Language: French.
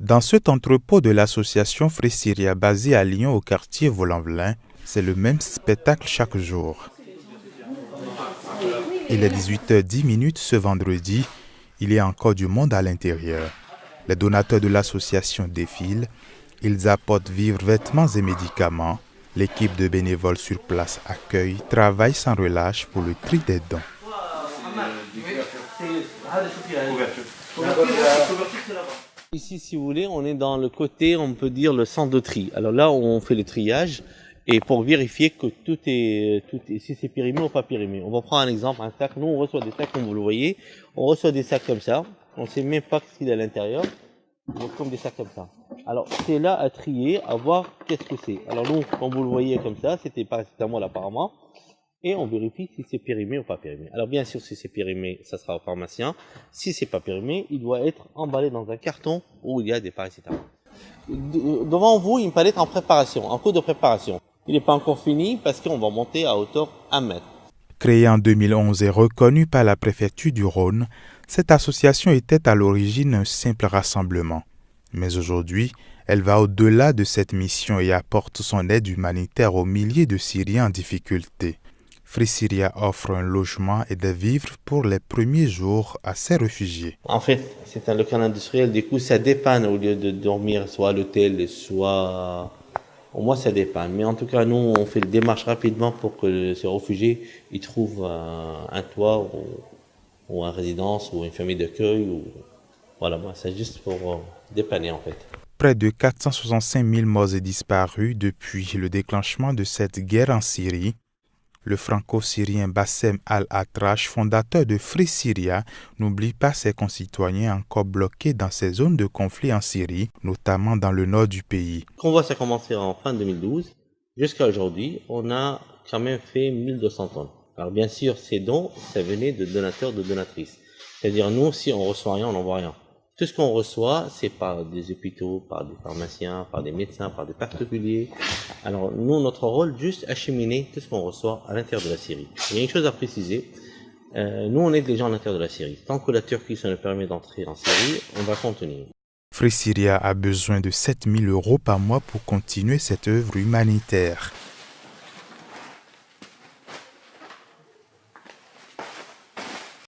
Dans cet entrepôt de l'association Free Syria basé à Lyon au quartier Volanvelin, c'est le même spectacle chaque jour. Il est 18h10 ce vendredi, il y a encore du monde à l'intérieur. Les donateurs de l'association défilent, ils apportent vivres, vêtements et médicaments. L'équipe de bénévoles sur place accueille, travaille sans relâche pour le tri des dons. Ici, si vous voulez, on est dans le côté, on peut dire, le centre de tri. Alors là, on fait le triage et pour vérifier que tout est si c'est périmé ou pas périmé. On va prendre un exemple, un sac. Nous, on reçoit des sacs, comme vous le voyez. On reçoit des sacs comme ça. On ne sait même pas ce qu'il y a à l'intérieur. Donc, comme des sacs comme ça. Alors, c'est là à trier, à voir qu'est-ce que c'est. Alors, nous, comme vous le voyez comme ça, c'était paracétamol apparemment. Et on vérifie si c'est périmé ou pas périmé. Alors bien sûr, si c'est périmé, ça sera au pharmacien. Si c'est pas périmé, il doit être emballé dans un carton où il y a des paracétamol. Devant vous, une palette en préparation, en cours de préparation. Il n'est pas encore fini parce qu'on va monter à hauteur 1 mètre. Créée en 2011 et reconnue par la préfecture du Rhône, cette association était à l'origine un simple rassemblement. Mais aujourd'hui, elle va au-delà de cette mission et apporte son aide humanitaire aux milliers de Syriens en difficulté. Free Syria offre un logement et des vivres pour les premiers jours à ces réfugiés. En fait, c'est un local industriel, du coup ça dépanne au lieu de dormir soit à l'hôtel, soit... Au moins ça dépanne. Mais en tout cas, nous, on fait le démarche rapidement pour que ces réfugiés ils trouvent un toit ou une résidence ou une famille d'accueil. Voilà, c'est juste pour dépanner en fait. Près de 465 000 morts et disparus depuis le déclenchement de cette guerre en Syrie. Le franco-syrien Bassem Al-Atrache, fondateur de Free Syria, n'oublie pas ses concitoyens encore bloqués dans ces zones de conflit en Syrie, notamment dans le nord du pays. Le convoi a commencé en fin 2012. Jusqu'à aujourd'hui, on a quand même fait 1200 tonnes. Alors bien sûr, ces dons, ça venait de donateurs, de donatrices. C'est-à-dire nous, si on reçoit rien, on n'envoie rien. Tout ce qu'on reçoit, c'est par des hôpitaux, par des pharmaciens, par des médecins, par des particuliers. Alors nous, notre rôle, juste acheminer tout ce qu'on reçoit à l'intérieur de la Syrie. Il y a une chose à préciser. Nous, on aide les gens à l'intérieur de la Syrie. Tant que la Turquie se nous permet d'entrer en Syrie, on va contenir. Free Syria a besoin de 7 000 € par mois pour continuer cette œuvre humanitaire.